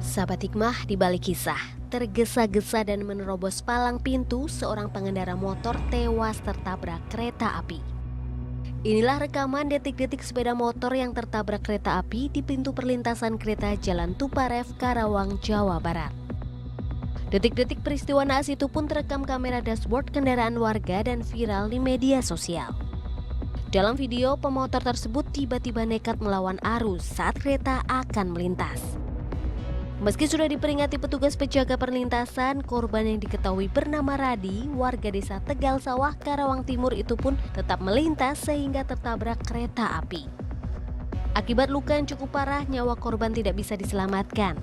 Sahabat hikmah di balik kisah, tergesa-gesa dan menerobos palang pintu, seorang pengendara motor tewas tertabrak kereta api. Inilah rekaman detik-detik sepeda motor yang tertabrak kereta api di pintu perlintasan kereta Jalan Tuparev, Karawang, Jawa Barat. Detik-detik peristiwa naas itu pun terekam kamera dashboard kendaraan warga dan viral di media sosial. Dalam video, pemotor tersebut tiba-tiba nekat melawan arus saat kereta akan melintas. Meski sudah diperingati petugas penjaga perlintasan, korban yang diketahui bernama Radi, warga desa Tegal Sawah, Karawang Timur itu pun tetap melintas sehingga tertabrak kereta api. Akibat luka yang cukup parah, nyawa korban tidak bisa diselamatkan.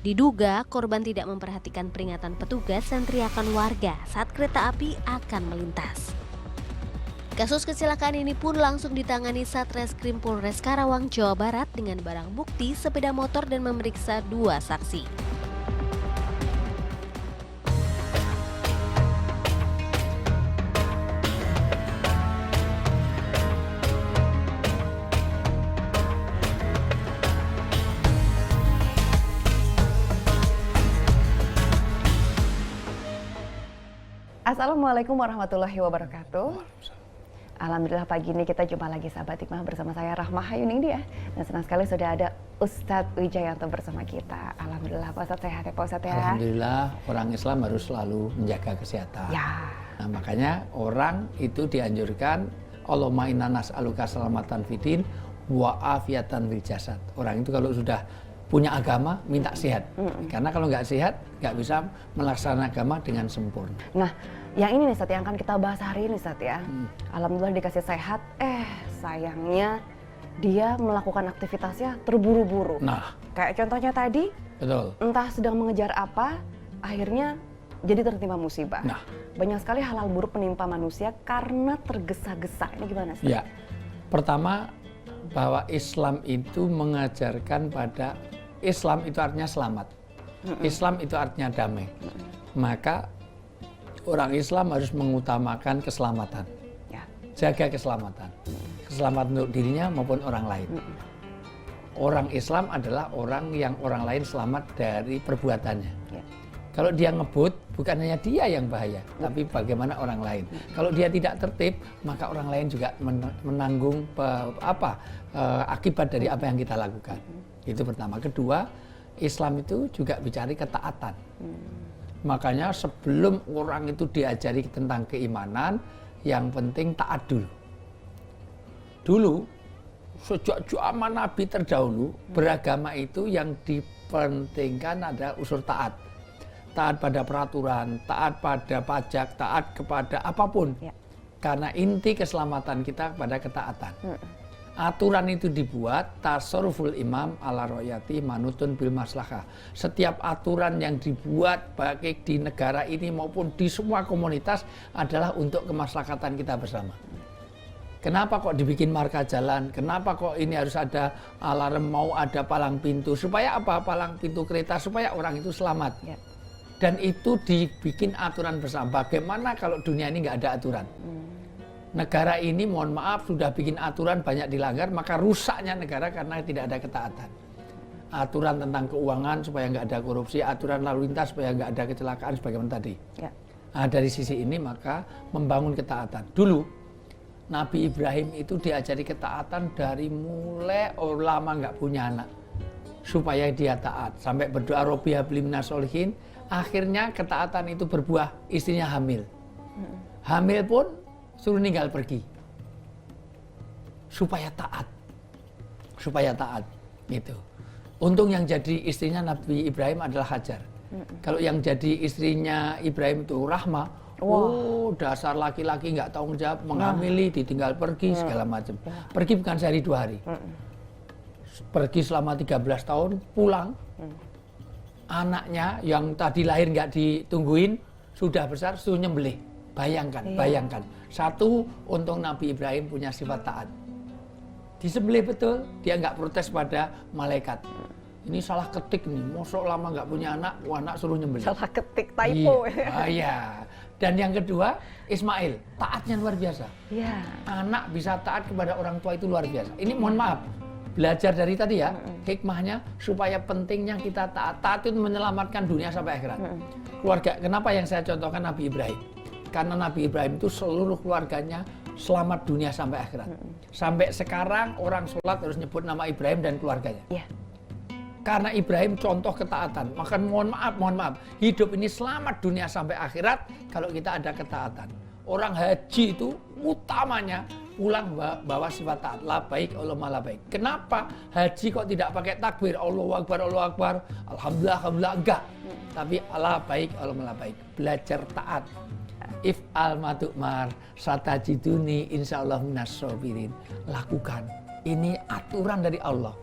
Diduga korban tidak memperhatikan peringatan petugas dan teriakan warga saat kereta api akan melintas. Kasus kecelakaan ini pun langsung ditangani Satreskrim Polres Karawang, Jawa Barat dengan barang bukti sepeda motor dan memeriksa 2 saksi. Assalamualaikum warahmatullahi wabarakatuh. Alhamdulillah pagi ini kita jumpa lagi sahabat hikmah bersama saya Rahmah Hayuning dia. Dan senang sekali sudah ada Ustadz Wijayanto bersama kita. Alhamdulillah Pak Ustadz sehat ya Pak Ustadz ya. Alhamdulillah orang Islam harus selalu menjaga kesehatan. Ya. Nah makanya orang itu dianjurkan Allahumma inna nas'aluka salamatan fidin wa afiatan fil jasad. Orang itu kalau sudah punya agama minta sehat. Karena kalau nggak sehat nggak bisa melaksanakan agama dengan sempurna. Nah yang ini nih Ustadz yang akan kita bahas hari ini Ustadz ya. Alhamdulillah dikasih sehat, sayangnya dia melakukan aktivitasnya terburu-buru. Nah, kayak contohnya tadi, betul. Entah sedang mengejar apa, akhirnya jadi tertimpa musibah. Nah, banyak sekali hal-hal buruk menimpa manusia karena tergesa-gesa. Ini gimana Ustadz? Ya, pertama bahwa Islam itu mengajarkan pada Islam itu artinya selamat. Islam itu artinya damai. Maka orang Islam harus mengutamakan keselamatan, jaga keselamatan, keselamatan untuk dirinya maupun orang lain. Orang Islam adalah orang yang orang lain selamat dari perbuatannya. Kalau dia ngebut, bukan hanya dia yang bahaya, tapi bagaimana orang lain. Kalau dia tidak tertib, maka orang lain juga menanggung akibat dari apa yang kita lakukan. Itu pertama. Kedua, Islam itu juga bicara ketaatan. Makanya sebelum orang itu diajari tentang keimanan, yang penting taat dulu. Dulu, sejak zaman Nabi terdahulu, beragama itu yang dipentingkan adalah unsur taat. Taat pada peraturan, taat pada pajak, taat kepada apapun. Karena inti keselamatan kita pada ketaatan. Aturan itu dibuat tasarruful imam ala royati manutun bil maslahah. Setiap aturan yang dibuat baik di negara ini maupun di semua komunitas adalah untuk kemaslahatan kita bersama. Kenapa kok dibikin marka jalan? Kenapa kok ini harus ada alarm, mau ada palang pintu? Supaya apa? Palang pintu kereta supaya orang itu selamat. Dan itu dibikin aturan bersama. Bagaimana kalau dunia ini nggak ada aturan? Negara ini mohon maaf sudah bikin aturan banyak dilanggar, maka rusaknya negara karena tidak ada ketaatan. Aturan tentang keuangan supaya nggak ada korupsi, aturan lalu lintas supaya nggak ada kecelakaan sebagaimana tadi. Nah, dari sisi ini maka membangun ketaatan. Dulu Nabi Ibrahim itu diajari ketaatan dari mulai lama nggak punya anak supaya dia taat sampai berdoa Robbi habli minas sholihin. Akhirnya ketaatan itu berbuah, istrinya hamil. Hamil pun suruh ninggal pergi supaya taat gitu. Untung yang jadi istrinya Nabi Ibrahim adalah Hajar. Kalau yang jadi istrinya Ibrahim itu Rahma, dasar laki-laki nggak tanggung jawab, menghamili, ditinggal pergi segala macam. Pergi bukan sehari 2 hari, pergi selama 13 tahun, pulang. Anaknya yang tadi lahir nggak ditungguin sudah besar, suruh nyembelih. Bayangkan. Satu, untung Nabi Ibrahim punya sifat taat. Disembelih betul, dia nggak protes pada malaikat. Ini salah ketik nih, mosok lama nggak punya anak, anak suruh nyembelih. Salah ketik, typo. Iya. Dan yang kedua, Ismail, taatnya luar biasa. Iya. Anak bisa taat kepada orang tua itu luar biasa. Ini mohon maaf, belajar dari tadi ya, hikmahnya supaya pentingnya kita taat. Taat itu menyelamatkan dunia sampai akhirat. Keluarga, kenapa yang saya contohkan Nabi Ibrahim? Karena Nabi Ibrahim itu seluruh keluarganya selamat dunia sampai akhirat. Sampai sekarang orang sholat harus nyebut nama Ibrahim dan keluarganya. Iya. Karena Ibrahim contoh ketaatan. Maka mohon maaf, hidup ini selamat dunia sampai akhirat kalau kita ada ketaatan. Orang haji itu utamanya pulang bawa sifat taat. Labaik Allahumma labaik. Kenapa haji kok tidak pakai takbir Allahu Akbar, Allahu Akbar, Alhamdulillah, Alhamdulillah, enggak. Tapi labaik Allahumma labaik. Belajar taat. If al matukmar satajiduni insyaallah minas sabirin. Lakukan. Ini aturan dari Allah.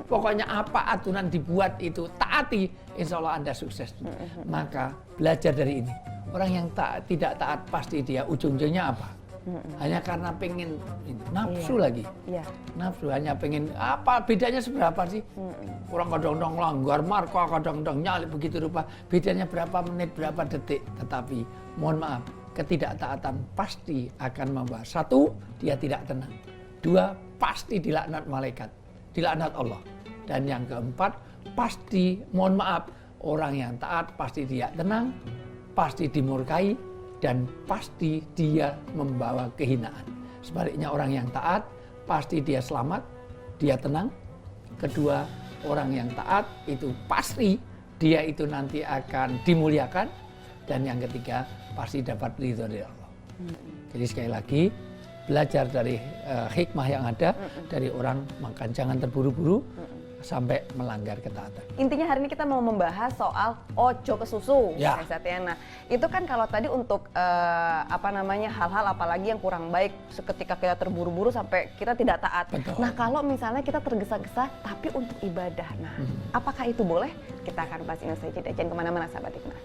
Pokoknya apa aturan dibuat itu taati, insya Allah Anda sukses. Maka belajar dari ini. Orang yang tidak taat pasti dia ujung-ujungnya apa? Hanya karena pengen nafsu lagi. Nafsu hanya pengen apa? Bedanya seberapa sih? Orang kadang-kadang langgar marka, kadang-kadang nyalip begitu rupa. Bedanya berapa menit, berapa detik. Tetapi mohon maaf, ketidaktaatan pasti akan membawa. Satu, dia tidak tenang. Dua, pasti dilaknat malaikat, dilaknat Allah. Dan yang keempat, pasti mohon maaf, orang yang taat pasti dia tenang, pasti dimurkai, dan pasti dia membawa kehinaan. Sebaliknya orang yang taat, pasti dia selamat, dia tenang. Kedua, orang yang taat itu pasti dia itu nanti akan dimuliakan. Dan yang ketiga, pasti dapat ridho dari Allah. Jadi sekali lagi, belajar dari hikmah yang ada dari orang, maka jangan terburu-buru sampai melanggar ketaatan. Intinya hari ini kita mau membahas soal ojo ke susu, Ya. Nah, itu kan kalau tadi untuk hal-hal apalagi yang kurang baik ketika kita terburu-buru sampai kita tidak taat. Betul. Nah, kalau misalnya kita tergesa-gesa tapi untuk ibadah, nah, apakah itu boleh? Kita akan bahas ini saja. Jangan kemana-mana, sahabat hikmah.